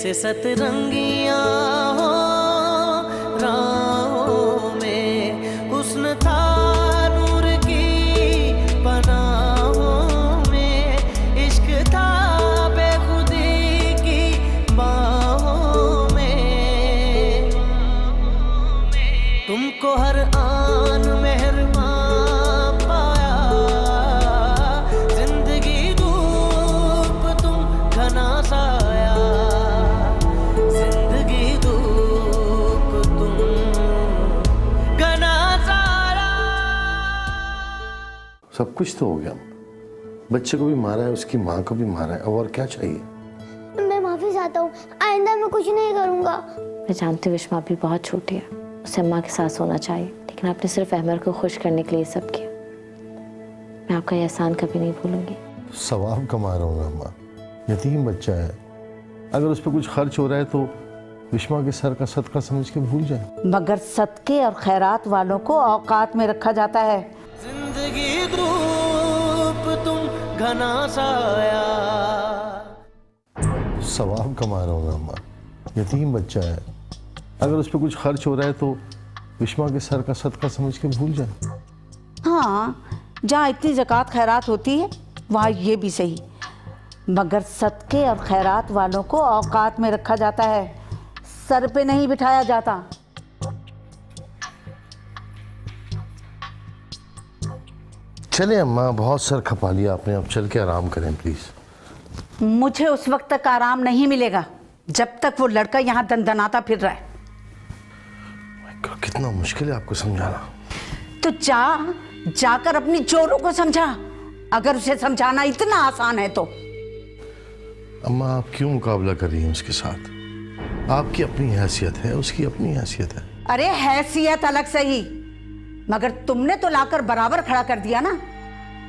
जैसे सतरंगियां हो राहों में, हुस्न था नूर की पनाहों में, इश्क था बेखुदी की बाहों में। तुमको हर आन मेहरबान पाया, जिंदगी धूप तुम घना साया, जिंदगी धूप तुम घना साया। सब कुछ तो हो गया, बच्चे को भी मारा है, उसकी माँ को भी मारा है, अब और क्या चाहिए? मैं माफी चाहता हूँ, आइंदा मैं कुछ नहीं करूँगा। मैं जानती हूँ विश्मा भी बहुत छोटी है, उसे अम्मा के साथ होना चाहिए, लेकिन आपने सिर्फ अहमर को खुश करने के लिए सब किया। मैं आपका ये एहसान कभी नहीं भूलूंगी। सवाब कमा रहा हूँ अम्मा, यतीम बच्चा है, अगर उस पर कुछ खर्च हो रहा है तो विश्मा के सर का सदका समझ के भूल जाए। मगर सदके और खैरात वालों को औकात में रखा जाता है। जिंदगी धूप तुम घना साया। सवाब कमा रहा हूँ अम्मा, यतीम बच्चा है, अगर उस पर कुछ खर्च हो रहा है तो विश्मा के सर का सदका समझ के भूल जाए। हाँ, जहाँ इतनी ज़कात खैरात होती है वहाँ ये भी सही, मगर सदके और खैरात वालों को औकात में रखा जाता है, सर पे नहीं बिठाया जाता। चले अम्मा, बहुत सर खपा लिया आपने, अब चल के आराम करें प्लीज। मुझे उस वक्त तक आराम नहीं मिलेगा जब तक वो लड़का यहाँ दनदनाता फिर रहा है। कितना मुश्किल है आपको समझाना। तो जाकर अपनी चोरों को समझा, अगर उसे समझाना इतना आसान है तो। अम्मा आप क्यों मुकाबला कर रही हैं उसके साथ? आपकी अपनी हैसियत है, उसकी अपनी हैसियत है। अरे हैसियत अलग सही, मगर तुमने तो लाकर बराबर खड़ा कर दिया ना।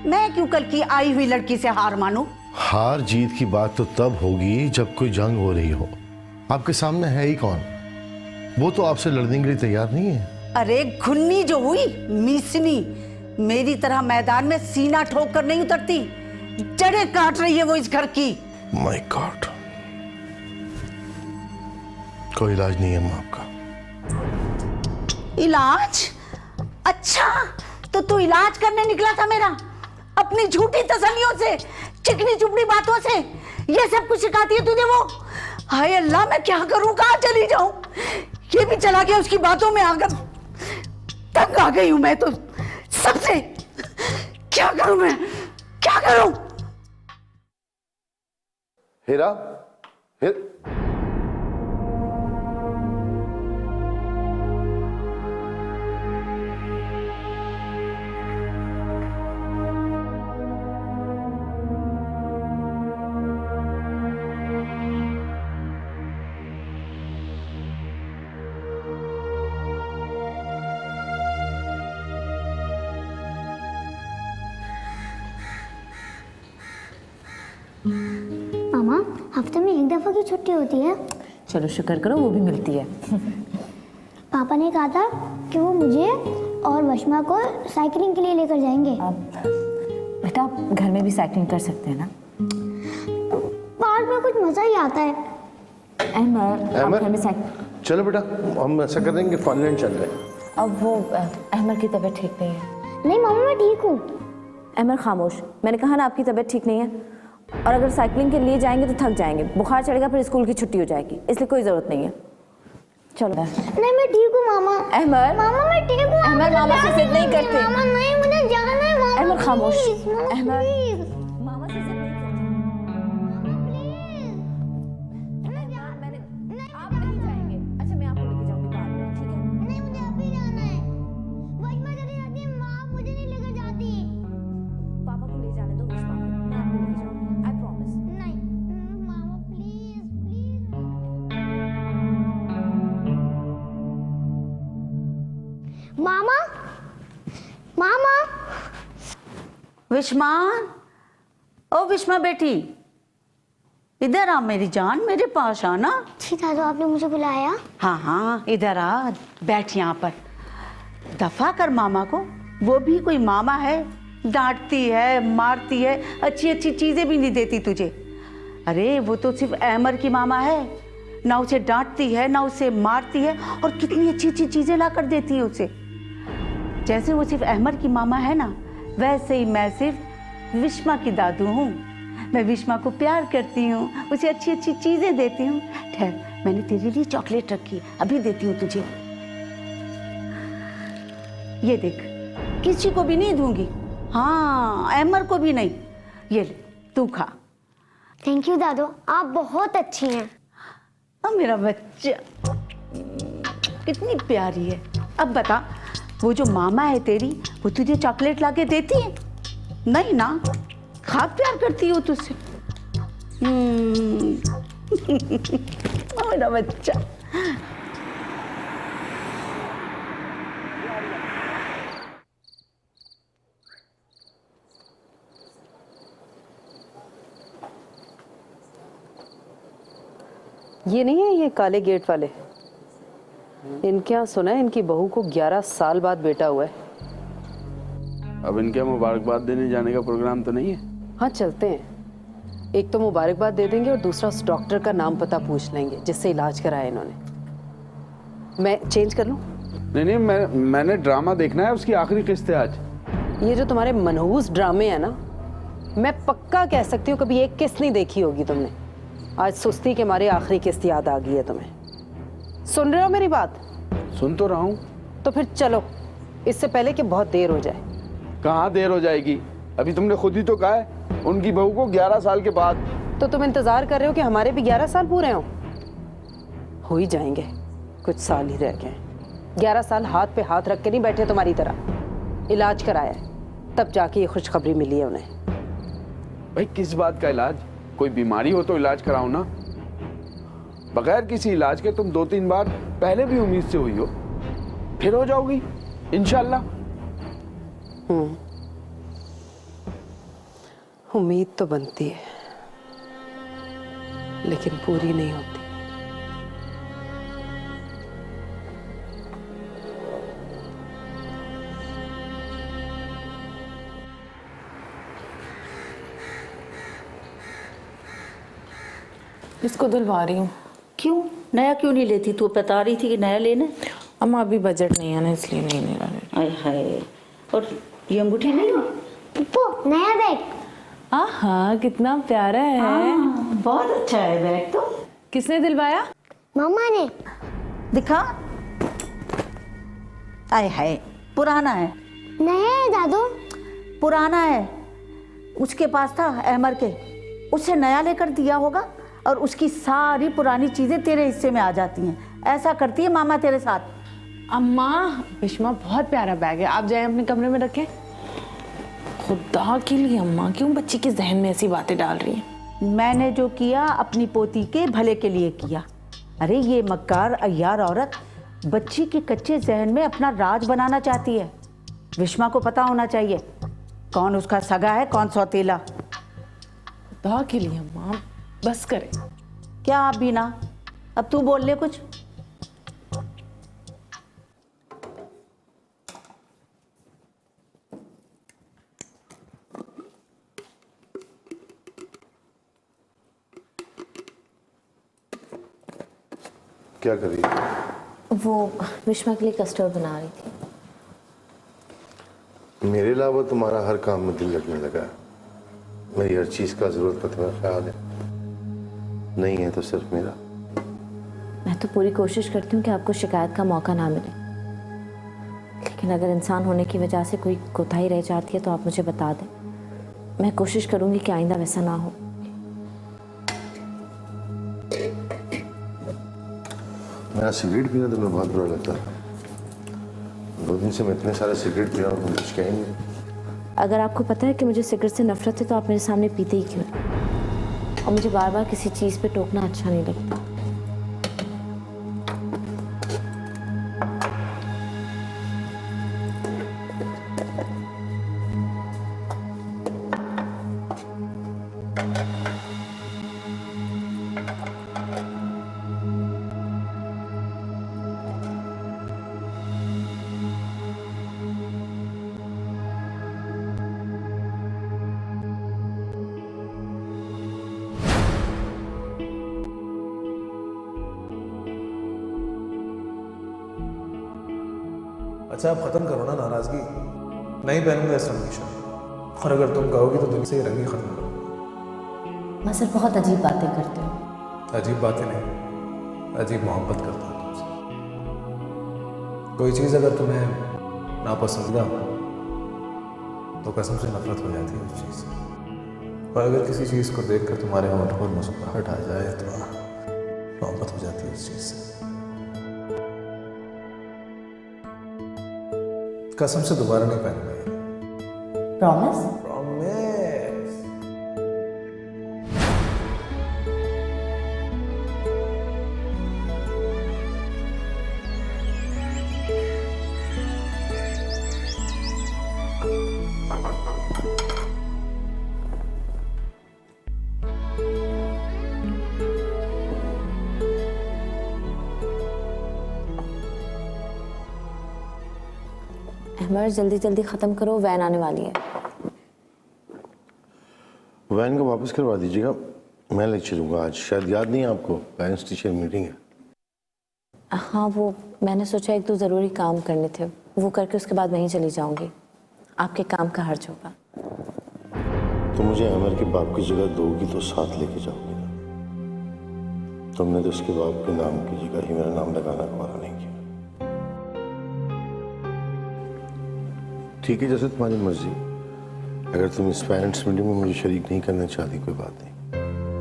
मैं क्यों कल की आई हुई लड़की से हार मानूं? हार जीत की बात तो तब होगी जब कोई जंग हो रही हो। आपके सामने है ही कौन? वो तो आपसे लड़ने के लिए तैयार नहीं है। अरे घुन्नी जो हुई मीसनी, मेरी तरह मैदान में सीना ठोक कर नहीं उतरती, जड़ें काट रही है वो इस घर की। माय गॉड, कोई इलाज नहीं है अम्मा आपका। इलाज? अच्छा, तो तू इलाज करने निकला था मेरा, अपनी झूठी तसल्लियों से, चिकनी चुपड़ी बातों से ये सब कुछ सिखाती है तुझे वो। हाय अल्लाह, मैं क्या करूं, कहां चली जाऊं? ये भी चला गया उसकी बातों में आकर। तंग आ गई हूं मैं तो सबसे। क्या करूं मैं, क्या करूं? हीरा, मामा, हफ्ते में एक दफा की छुट्टी होती है। चलो शुक्र करो वो भी मिलती है। पापा ने कहा था कि वो मुझे और वश्मा को साइकिलिंग के लिए लेकर जाएंगे। बेटा आप घर में भी साइकिलिंग कर सकते हैं ना। पार्क में कुछ मजा ही आता है। अहमर घर में साइकिल। चलो बेटा, हम ऐसा कर देंगे, फनलैंड चल रहे हैं। अब वो अहमर की तबीयत ठीक नहीं है। नहीं मामा, मैं ठीक हूँ। अहमर खामोश, मैंने कहा ना आपकी तबीयत ठीक नहीं है, और अगर साइकिलिंग के लिए जाएंगे तो थक जाएंगे, बुखार चढ़ेगा, फिर स्कूल की छुट्टी हो जाएगी, इसलिए कोई जरूरत नहीं है। चलो नहीं मैं ठीक हूँ मामा। अहमर, मामा मैं ठीक हूँ। अहमर मामा से जिद नहीं करते। मामा नहीं, मुझे जाना है मामा। अहमर खामोश। अहमर मामा से जिद नहीं करते। आप नहीं जाएंगे। अच्छा मैं आपको लेके जाऊंगी बाद में, ठीक है? नहीं, मुझे अभी जाना है। वश्मा चली जाती है, माँ मुझे नहीं लेकर जाती। पापा को ले जाने दो, विश्वा को मैं आपको लेके जाऊंगी, आई प्रॉमिस। नहीं मामा, प्लीज प्लीज। मामा, मामा। विश्मा, ओ विश्मा बेटी, इधर आ मेरी जान, मेरे पास आना। ठीक है, तो आपने मुझे बुलाया? हाँ हाँ, इधर आ, बैठ यहाँ पर। दफा कर मामा को, वो भी कोई मामा है, डांटती है, मारती है, अच्छी अच्छी चीजें भी नहीं देती तुझे। अरे वो तो सिर्फ अहमर की मामा है, ना उसे डांटती है, ना उसे मारती है, और कितनी अच्छी अच्छी चीजें ला कर देती है उसे। जैसे वो सिर्फ अहमद की मामा है ना, वैसे ही मैं सिर्फ विश्मा की दादू हूँ। मैं विश्मा को प्यार करती हूँ, उसे अच्छी अच्छी चीजें देती हूँ। ठहर, मैंने तेरे लिए चॉकलेट रखी, अभी देती हूँ तुझे। ये देख, किसी को भी नहीं दूंगी, हाँ अहमद को भी नहीं। ये ले, तू खा। थैंक यू दादू, आप बहुत अच्छी हैं। मेरा बच्चा कितनी प्यारी है। अब बता, वो जो मामा है तेरी, वो तुझे चॉकलेट लाके देती है? नहीं ना, खा प्यार करती हो तुझसे। मेरा बच्चा। ये नहीं है ये काले गेट वाले? इनके यहाँ सुना है इनकी बहू को 11 साल बाद बेटा हुआ है। अब इनके मुबारकबाद देने जाने का प्रोग्राम तो नहीं है? हाँ चलते हैं। एक तो मुबारकबाद दे देंगे और दूसरा उस डॉक्टर का नाम पता पूछ लेंगे जिससे इलाज कराया इन्होंने। मैं चेंज कर लूँ? नहीं, मैंने ड्रामा देखना है, उसकी आखिरी किस्त है आज। ये जो तुम्हारे मनहूस ड्रामे हैं ना, मैं पक्का कह सकती हूँ कभी एक किस्त नहीं देखी होगी तुमने। आज सुस्ती के मारे आखिरी किस्त याद आ गई है तुम्हें। सुन रहे हो मेरी बात? सुन तो रहा हूँ। तो फिर चलो, इससे पहले कि बहुत देर हो जाए। कहाँ देर हो जाएगी? अभी तुमने खुद ही तो कहा है उनकी बहू को 11 साल के बाद। तो तुम इंतजार कर रहे हो कि हमारे भी 11 साल पूरे हों? हो ही जाएंगे, कुछ साल ही रह गए। 11 साल हाथ पे हाथ रख के नहीं बैठे तुम्हारी तरह। इलाज कराया है, तब जाके ये खुशखबरी मिली है उन्हें। भाई किस बात का इलाज? कोई बीमारी हो तो इलाज कराओ ना। बगैर किसी इलाज के तुम 2-3 बार पहले भी उम्मीद से हुई हो, फिर हो जाओगी इंशाल्लाह। उम्मीद तो बनती है लेकिन पूरी नहीं होती। इसको धुलवा रही हूँ। क्यों नया क्यों नहीं लेती? तू बता रही थी कि नया लेना। अम्मा अभी बजट नहीं है ना, इसलिए नहीं ले रहा। हाय हाय, और ये अंगूठी नहीं? पप्पू, नया बैग। हाँ, कितना प्यारा है। बहुत अच्छा है बैग तो। किसने दिलवाया? मम्मा ने। दिखा। आय हाय, पुराना है। नया है दादू। पुराना है, उसके पास था अहमद के, उससे नया लेकर दिया होगा और उसकी सारी पुरानी चीजें तेरे हिस्से में आ जाती हैं। ऐसा करती है मामा तेरे साथ। अम्मा, विश्मा बहुत प्यारा बैग है, आप जाए अपने कमरे में रखें। खुदा के लिए अम्मा, क्यों बच्ची के जहन में ऐसी बातें डाल रही हैं? मैंने जो किया अपनी पोती के भले के लिए किया। अरे ये मक्कार अय्यार औरत बच्ची के कच्चे जहन में अपना राज बनाना चाहती है। विश्मा को पता होना चाहिए कौन उसका सगा है, कौन सौतेला। खुदा के लिए अम्मा, बस करें। क्या आप भी ना, अब तू बोल ले कुछ। क्या कर रही है? वो विश्वा के लिए कस्टर्ड बना रही थी। मेरे अलावा तुम्हारा हर काम में दिल लगने लगा है। मेरी हर चीज का जरूरत का तुम्हें ख्याल है? नहीं है तो सिर्फ मेरा। मैं तो पूरी कोशिश करती हूँ कि आपको शिकायत का मौका ना मिले, लेकिन अगर इंसान होने की वजह से कोई कोताही रह जाती है तो आप मुझे बता दें। मैं कोशिश करूँगी कि आइंदा वैसा ना हो। मेरा सिगरेट पीना तो मैं बहुत बुरा लगता है। 2 दिन से मैं इतने सारे सिगरेट पी रहा हूँ, कुछ कहीं नहीं। अगर आपको पता है कि मुझे सिगरेट से नफरत है तो आप मेरे सामने पीते ही क्यों? और मुझे बार बार किसी चीज़ पे टोकना अच्छा नहीं लगता। अच्छा आप ख़त्म करो ना नाराज़गी, नहीं पहनूंगा इस रंग की शर्ट, और अगर तुम कहोगी तो दिल से ये रंग ही ख़त्म करो। मैं सिर्फ बहुत अजीब बातें करते हो। अजीब बातें नहीं, अजीब मोहब्बत करता हूँ तुमसे। कोई चीज़ अगर तुम्हें नापसंदीदा हो तो कसम से नफरत हो जाती है उस चीज़ से, और अगर किसी चीज़ को देखकर तुम्हारे होंठ पर मुस्कुराहट आ जाए तो मोहब्बत हो जाती है उस चीज़ से। कसम से दोबारा नहीं पहनूंगा। प्रॉमिस? प्रॉमिस। अहमद जल्दी जल्दी ख़त्म करो, वैन आने वाली है। वैन को वापस करवा दीजिएगा, मैं लेक्चर दूंगा आज। शायद याद नहीं है आपको, पेरेंट्स टीचर मीटिंग है। हाँ, वो मैंने सोचा एक दो ज़रूरी काम करने थे, वो करके उसके बाद वहीं चली जाऊंगी। आपके काम का हर्ज होगा। तो मुझे अमर के बाप की जगह दोगी तो साथ लेके जाओगी ना? तुमने तो उसके बाप के नाम की जगह ही मेरा नाम लगाना गवारा नहीं किया। ठीक है, जैसे तुम्हारी मर्जी। अगर तुम इस पेरेंट्स मीटिंग में मुझे शरीक नहीं करना चाहती कोई बात नहीं,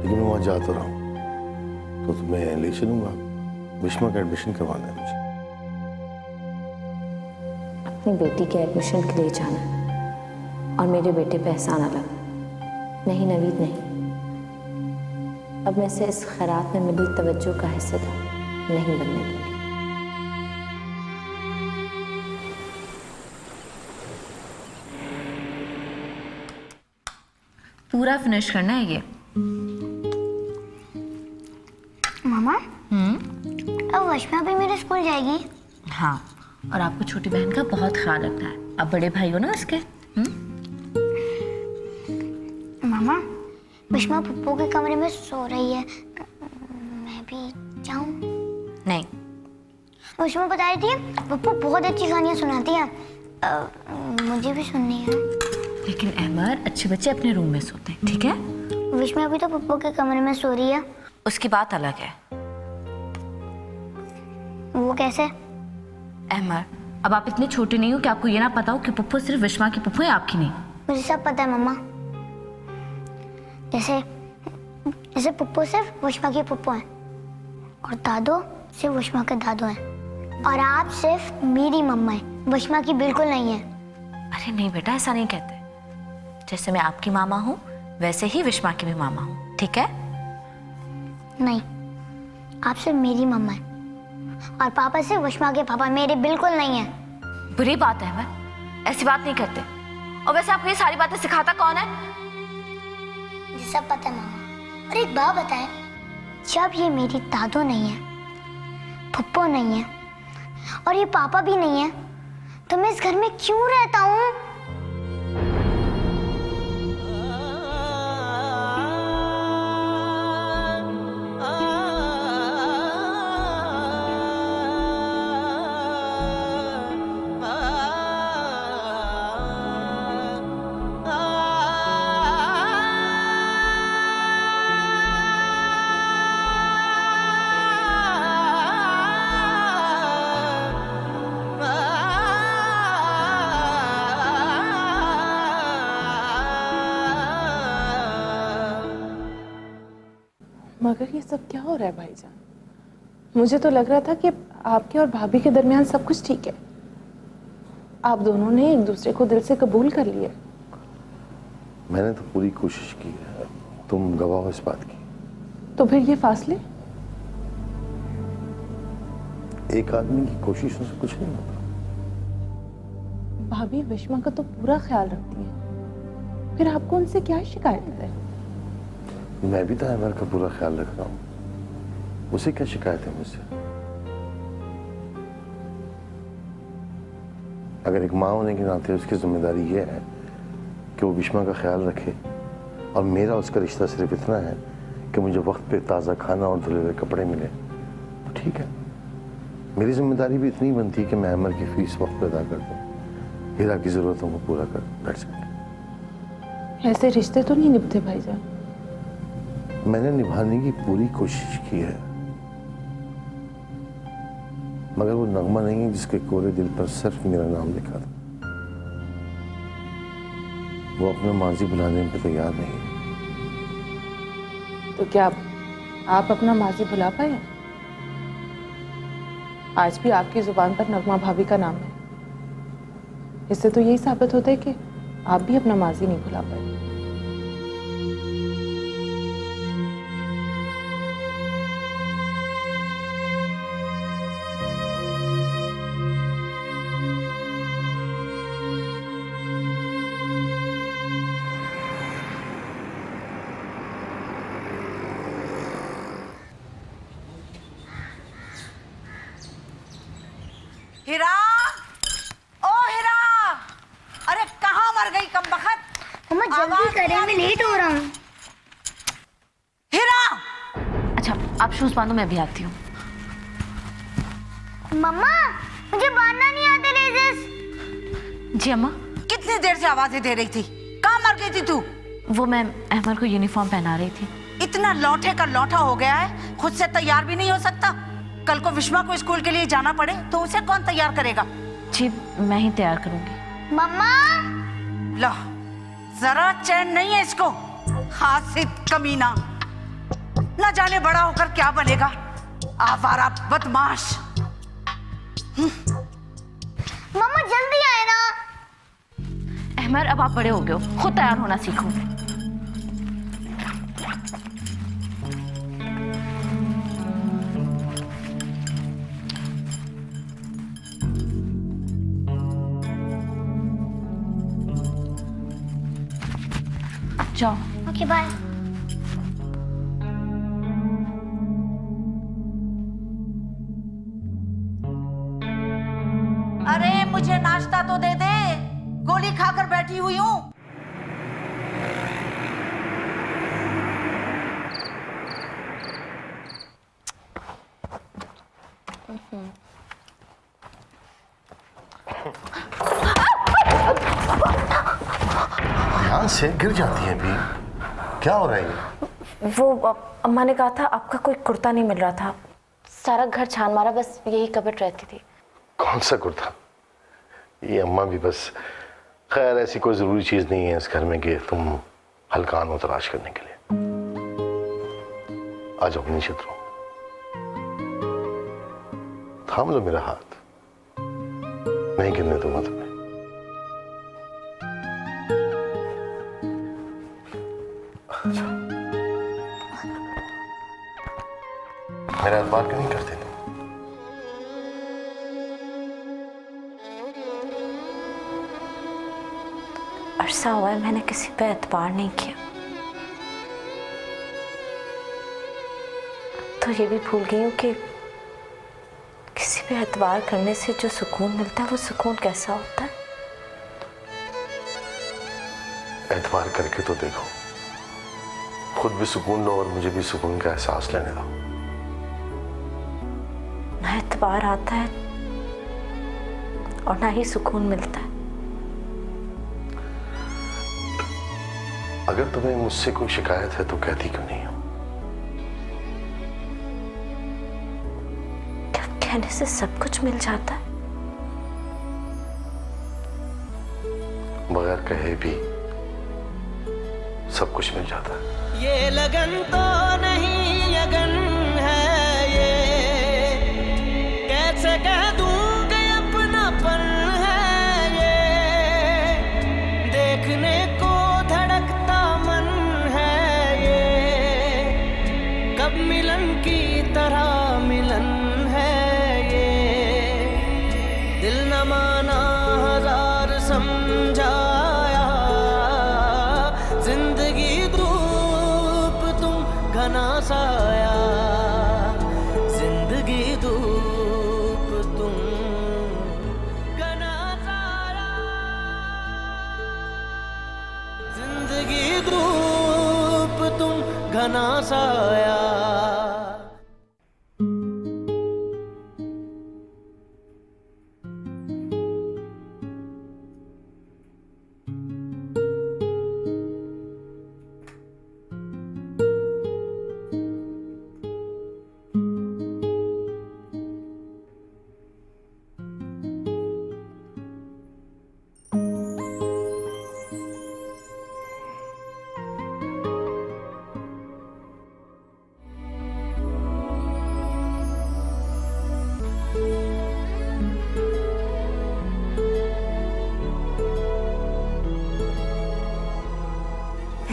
लेकिन मैं वहाँ जा तो रहा हूँ तो तुम्हें ले चलूँगा। विश्मा का एडमिशन करवाना है मुझे। अपनी बेटी के एडमिशन के लिए जाना है और मेरे बेटे पे एहसान अलग। नहीं नवीद, नहीं। अब मैं से इस खैरात में मिली तवज्जो का हिस्सेदार नहीं बनने दूंगी। पूरा फिनिश करना है ये। मामा अब वशमा भी मेरे स्कूल जाएगी? हाँ, और आपको छोटी बहन का बहुत ख्याल रखना है। आप बड़े भाई हो ना उसके। मामा वशमा पप्पू के कमरे में सो रही है, मैं भी जाऊं? नहीं। वशमा बता रही थी पप्पू बहुत अच्छी कहानियां सुनाती है, मुझे भी सुननी है। लेकिन अहमद, अच्छे बच्चे अपने रूम में सोते हैं, ठीक है? विश्मा भी तो पप्पू के कमरे में सो रही है। उसकी बात अलग है। वो कैसे? अहमद, अब आप इतने छोटे नहीं हो कि आपको ये ना पता हो कि पप्पू सिर्फ विश्मा की पप्पू है, आपकी नहीं। मुझे सब पता है मम्मा। जैसे पप्पू सिर्फ विश्मा की पप्पू है और दादो सिर्फ विश्मा के दादो हैं, और आप सिर्फ मेरी मम्मा है, विश्मा की बिल्कुल नहीं है। अरे नहीं बेटा, ऐसा नहीं कहते। जैसे मैं आपकी मामा हूँ वैसे ही विश्मा की भी मामा हूँ, ठीक है? नहीं, आप सिर्फ मेरी मम्मा है और पापा सिर्फ विश्मा के पापा, मेरे बिल्कुल नहीं है। बुरी बात है अहमद, ऐसी बात नहीं करते। और वैसे आपको ये सारी बातें सिखाता कौन है? मुझे सब पता है मामा। और एक बात बताएं, जब ये मेरी दादो नहीं है, पप्पू नहीं है और ये पापा भी नहीं है, तो मैं इस घर में क्यों रहता हूँ? मगर ये सब क्या हो रहा है भाईजान? मुझे तो लग रहा था कि आपके और भाभी के दरमियान सब कुछ ठीक है। आप दोनों ने एक दूसरे को दिल से कबूल कर लिया। मैंने तो पूरी कोशिश की है, तुम गवाह हो इस बात की। तो फिर ये फासले? एक आदमी की कोशिशों से कुछ नहीं होता। भाभी विश्मा का तो पूरा ख्याल रखती है, फिर आपको उनसे क्या शिकायत है? मैं भी तो अमर का पूरा ख्याल रख रहा हूँ, उसे क्या शिकायत है मुझसे? अगर एक माँ होने के नाते उसकी जिम्मेदारी ये है कि वो विश्मा का ख्याल रखे, और मेरा उसका रिश्ता सिर्फ इतना है कि मुझे वक्त पे ताज़ा खाना और धुले हुए कपड़े मिले, तो ठीक है, मेरी जिम्मेदारी भी इतनी बनती है कि मैं अमर की फीस वक्त पे अदा कर दूं, हीरा की जरूरतों को पूरा कर बैठ सके। ऐसे रिश्ते तो नहीं निभते भाईजान। मैंने निभाने की पूरी कोशिश की है, मगर वो नगमा नहीं है जिसके कोरे दिल पर सिर्फ मेरा नाम लिखा था। वो अपना माजी बुलाने पे तैयार नहीं है। तो क्या आप अपना माजी भुला पाए? आज भी आपकी जुबान पर नगमा भाभी का नाम है। इससे तो यही साबित होता है कि आप भी अपना माजी नहीं भुला पाए। हीरा, ओ हीरा, अरे कहाँ मर गई कमबख्त? मम्मा जल्दी करें, मैं लेट हो रहा हूँ। हीरा, अच्छा आप शूज बांधो, मैं भी आती हूँ। मम्मा मुझे बांधना नहीं आता लेज़र्स। जी अम्मा। कितनी देर से आवाजें दे रही थी? कहाँ मर गई थी तू? वो मैं अहमद को यूनिफॉर्म पहना रही थी। इतना लौटे का लौटा हो गया है, खुद से तैयार भी नहीं हो सकता। कल को विश्वा को स्कूल के लिए जाना पड़े तो उसे कौन तैयार करेगा? जी मैं ही तैयार करूंगी। मम्मा लो, जरा चैन नहीं है इसको, हासिद कमीना। न जाने बड़ा होकर क्या बनेगा, आवारा बदमाश। मम्मा जल्दी आए ना। अहमद अब आप बड़े हो गए हो, खुद तैयार होना सीखो। जाओ। Okay bye. अरे मुझे नाश्ता तो दे दे, गोली खाकर बैठी हुई हूँ। ध्यान से गिर जाती है भी। क्या हो रहा है? वो अम्मा ने कहा था आपका कोई कुर्ता नहीं मिल रहा था, सारा घर छान मारा, बस यही कबट रहती थी। कौन सा कुर्ता? ये अम्मा भी बस। खैर ऐसी कोई जरूरी चीज नहीं है इस घर में कि तुम हल्कान हो तलाश करने के लिए। आ जाओ नीचे उतरो, थाम लो मेरा हाथ, नहीं गिरने दूंगा तुम्हें। मेरा एतबार क्यों नहीं करते तुम? अरसा हुआ है मैंने किसी पे एतबार नहीं किया। तो ये भी भूल गई हूँ कि किसी पे एतबार करने से जो सुकून मिलता है वो सुकून कैसा होता है। एतबार करके तो देखो, खुद भी सुकून लो और मुझे भी सुकून का एहसास लेने दो। ना एतबार आता है और ना ही सुकून मिलता है। अगर तुम्हें मुझसे कोई शिकायत है तो कहती क्यों नहीं हो? क्या कहने से सब कुछ मिल जाता है? बगैर कहे भी सब कुछ मिल जाता है। ये लगन तो नहीं लगन है, ये कैसे कह दूं कि अपनापन है, ये देखने को धड़कता मन है, ये कब मिलन की तरह मिलन है, ये दिल न माना हजार समझाया, जिंदगी धूप तुम घना साया, जिंदगी धूप तुम घना साया, जिंदगी धूप तुम घना साया।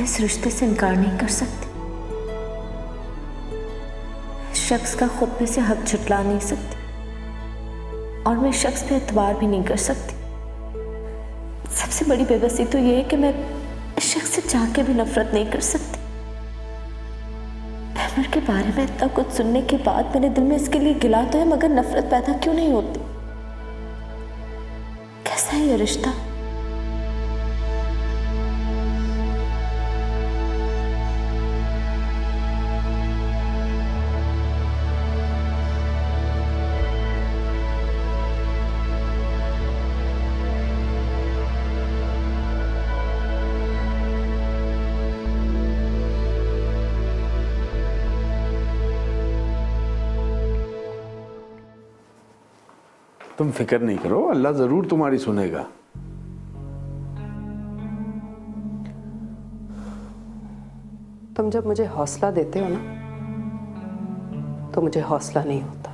इस रिश्ते से इनकार नहीं कर सकती। इस शख्स का खुद पे से हक झुटला नहीं सकती और मैं इस शख्स पे एतबार भी नहीं कर सकती। सबसे बड़ी बेबसी तो ये है कि मैं इस शख्स से चाह के भी नफरत नहीं कर सकती। तैमूर के बारे में इतना कुछ सुनने के बाद मेरे दिल में इसके लिए गिला तो है, मगर नफरत पैदा क्यों नहीं होती? कैसा है ये रिश्ता? तुम फिक्र नहीं करो, अल्लाह जरूर तुम्हारी सुनेगा। तुम जब मुझे हौसला देते हो ना, तो मुझे हौसला नहीं होता।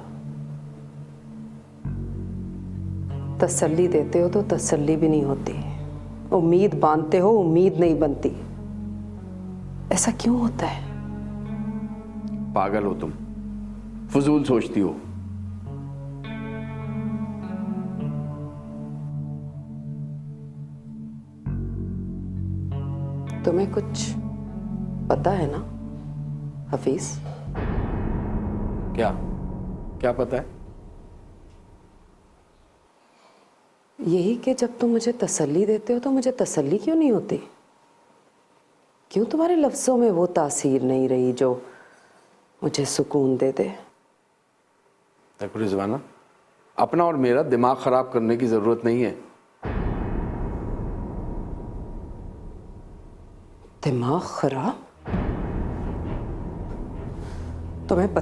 तसल्ली देते हो तो तसल्ली भी नहीं होती। उम्मीद बांधते हो, उम्मीद नहीं बनती। ऐसा क्यों होता है? पागल हो तुम, फजूल सोचती हो। तुम्हें कुछ पता है ना हफीज? क्या क्या पता है? यही कि जब तुम मुझे तसल्ली देते हो तो मुझे तसल्ली क्यों नहीं होती? क्यों तुम्हारे लफ्जों में वो तासीर नहीं रही जो मुझे सुकून दे दे? देखो रिजवाना, अपना और मेरा दिमाग खराब करने की जरूरत नहीं है। दिमाग खराब? तुम्हें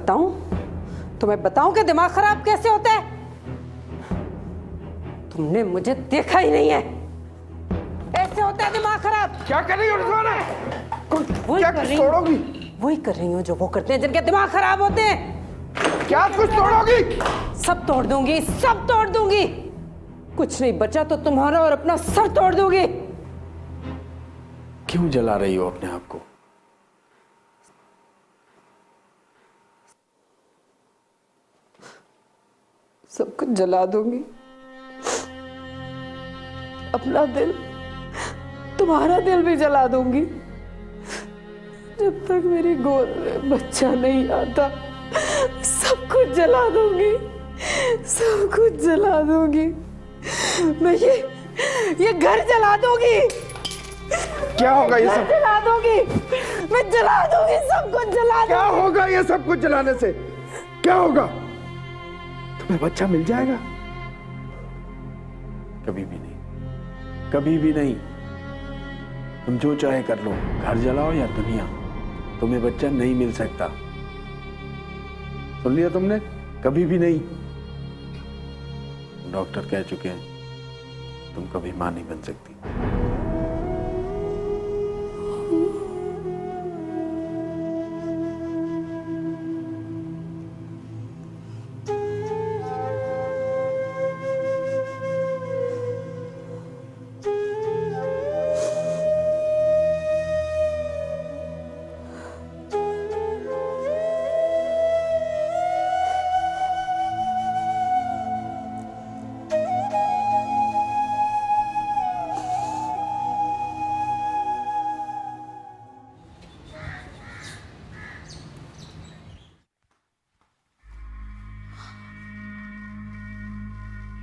बताऊं कि दिमाग खराब कैसे होता है? तुमने मुझे देखा ही नहीं है। ऐसे होता है दिमाग खराब। क्या कर रही हो रिजवाना? वही कर रही हूँ जो वो करते हैं जिनके दिमाग खराब होते हैं। क्या कुछ तोड़ोगी? सब तोड़ दूंगी, सब तोड़ दूंगी। कुछ नहीं बचा तो तुम्हारा और अपना सर तोड़ दूंगी। क्यों जला रही हो अपने आप को? सब कुछ जला दूंगी। अपना दिल, तुम्हारा दिल भी जला दूंगी। जब तक मेरी गोद में बच्चा नहीं आता, सब कुछ जला दूंगी, सब कुछ जला दूंगी। मैं ये घर जला दूंगी। क्या होगा ये सब? जला दूंगी, मैं जला दूंगी, सब कुछ जला दूंगी। क्या होगा ये सब कुछ जलाने से? क्या होगा? तुम्हें बच्चा मिल जाएगा? कभी भी नहीं, कभी भी नहीं। तुम जो चाहे कर लो, घर जलाओ या दुनिया, तुम्हें बच्चा नहीं मिल सकता। सुन लिया तुमने? कभी भी नहीं। डॉक्टर कह चुके हैं तुम कभी मां नहीं बन सकती।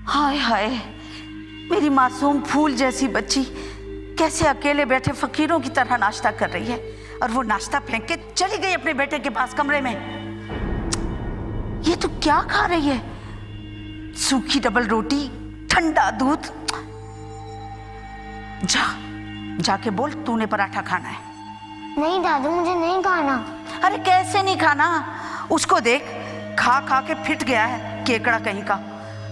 हाय हाय, मेरी मासूम फूल जैसी बच्ची कैसे अकेले बैठे फकीरों की तरह नाश्ता कर रही है, और वो नाश्ता फेंक के चली गई अपने बेटे के पास कमरे में। ये तो क्या खा रही है? सूखी डबल रोटी, ठंडा दूध। जाके बोल तूने पराठा खाना है। नहीं दादू, मुझे नहीं खाना। अरे कैसे नहीं खाना? उसको देख, खा खा के फिट गया है केकड़ा कहीं का।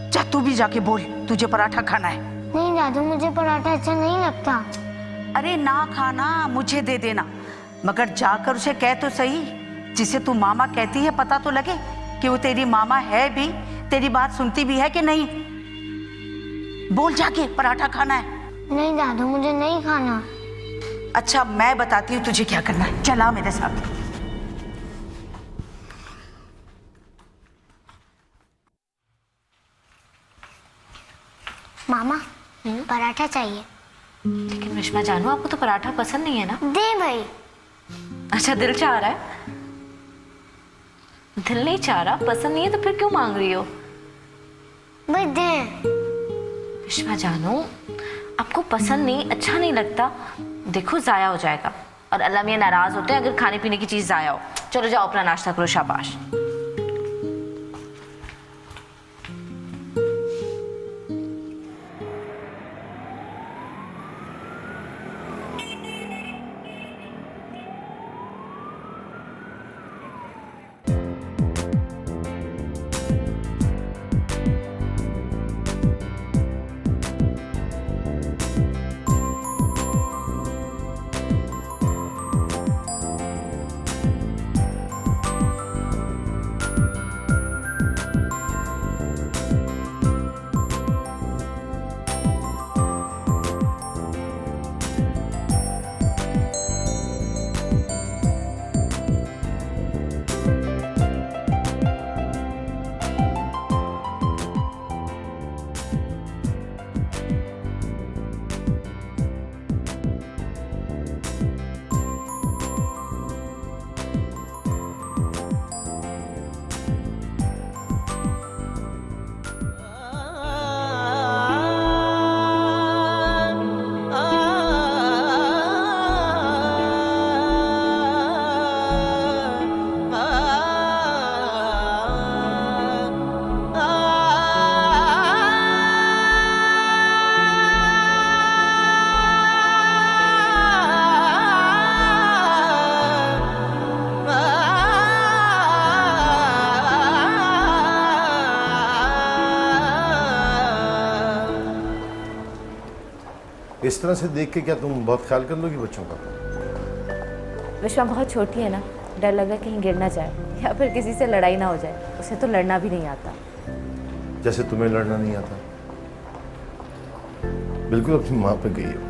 जा तू भी जाके बोल तुझे पराठा खाना है। नहीं दादू, मुझे पराठा अच्छा नहीं लगता। अरे ना खाना, मुझे दे देना, मगर जाकर उसे कह तो सही, जिसे तू मामा कहती है पता तो लगे कि वो तेरी मामा है भी, तेरी बात सुनती भी है कि नहीं। बोल जाके पराठा खाना है। नहीं दादू, मुझे नहीं खाना। अच्छा मैं बताती हूँ तुझे क्या करना है, चला मेरे साथ। मामा पराठा चाहिए। लेकिन विश्मा जानू, आपको तो पराठा पसंद नहीं है ना? दे भाई। अच्छा, दिल चाह रहा है? दिल नहीं चाह रहा, पसंद नहीं है तो फिर क्यों मांग रही हो? भाई दे। विश्मा जानू, आपको पसंद नहीं, अच्छा नहीं लगता, देखो जाया हो जाएगा। और अल्लाह मियां नाराज होते हैं अगर खाने पीने की चीज जाया हो। चलो जाओ अपना नाश्ता करो, शाबाश। इस तरह से देख के क्या तुम बहुत ख्याल कर लोगी बच्चों का? विश्वा बहुत छोटी है ना, डर लगा कहीं गिर ना जाए या फिर किसी से लड़ाई ना हो जाए। उसे तो लड़ना भी नहीं आता। जैसे तुम्हें लड़ना नहीं आता। बिल्कुल अपनी माँ पे गई हो,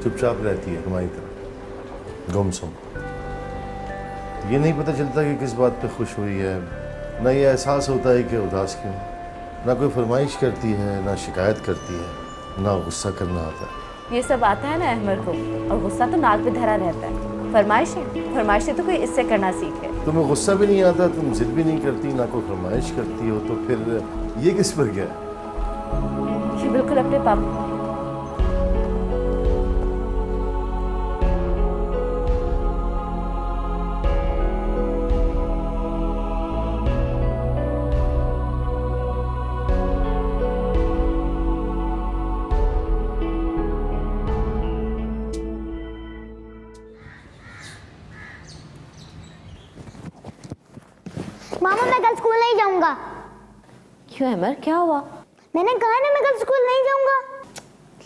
चुपचाप रहती है तुम्हारी तरह, गुमसुम। ये नहीं पता चलता कि किस बात पे खुश हुई है, ना ये एहसास होता है कि उदास क्यों। ना कोई फरमाइश करती है, ना शिकायत करती है, ना गुस्सा करना आता है। ये सब आता है ना अहमद को, और गुस्सा तो नाक पे धरा रहता है। फरमाइशें तो कोई इससे करना सीखे। तुम्हें गुस्सा भी नहीं आता, तुम जिद भी नहीं करती, ना कोई फरमाइश करती हो, तो फिर ये किस पर गया? ये बिल्कुल अपने पापा। मामा मैं कल स्कूल नहीं जाऊंगा। क्यों अहमद, क्या हुआ? मैंने कहा ना मैं कल स्कूल नहीं जाऊंगा।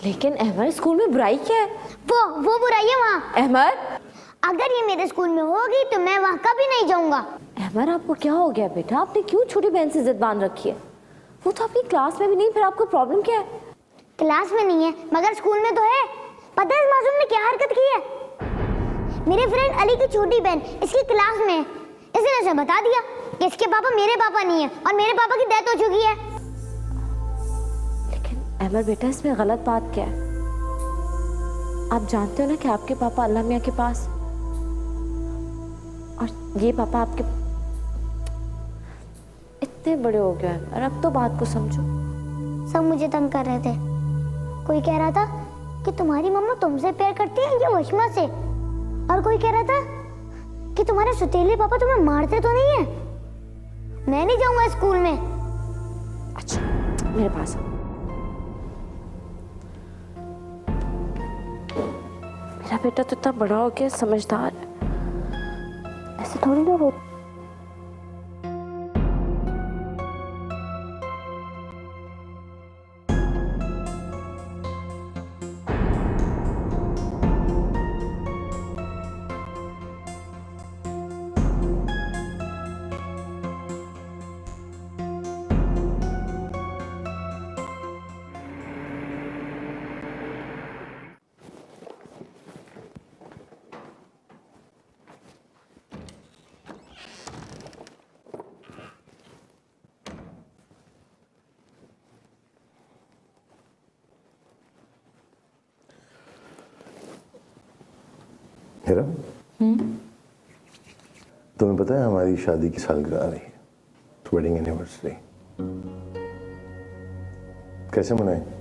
लेकिन अहमद, स्कूल में बुराई क्या है? वो बुराई है वहाँ। अहमद, अगर ये मेरे स्कूल में होगी तो मैं वहाँ कभी नहीं जाऊंगा। अहमद, आपको क्या हो गया बेटा? आपने क्यों छोटी बहन से जिद बांध रखी है? वो तो आपकी क्लास में भी नहीं, फिर आपको प्रॉब्लम क्या है? क्लास में नहीं है मगर स्कूल में तो है। पता है इस मासूम ने क्या हरकत की है? मेरे फ्रेंड अली की छोटी बहन इसकी क्लास में है, इसने उसे बता दिया कि इसके पापा मेरे पापा नहीं है और मेरे पापा की डेथ हो चुकी है। लेकिन अहमद बेटा, इसमें गलत बात क्या है? आप जानते हो ना कि आपके पापा अल्लाह मियां के पास, और ये पापा आपके इतने बड़े हो गए हैं। और अब तो बात को समझो। सब मुझे तंग कर रहे थे। कोई कह रहा था कि तुम्हारी मम्मा तुमसे प्यार करती है या वशमा से, और कोई कह रहा था कि तुम्हारे सुतीले पापा तुम्हें मारते तो नहीं है। मैं नहीं जाऊंगा स्कूल में। अच्छा, मेरे पास आओ। मेरा बेटा तो इतना बड़ा हो गया, समझदार है। ऐसे थोड़ी ना हो। हेरा, तुम्हें पता है हमारी शादी की सालगिरह आ रही है, वेडिंग एनिवर्सरी। कैसे मनाएं?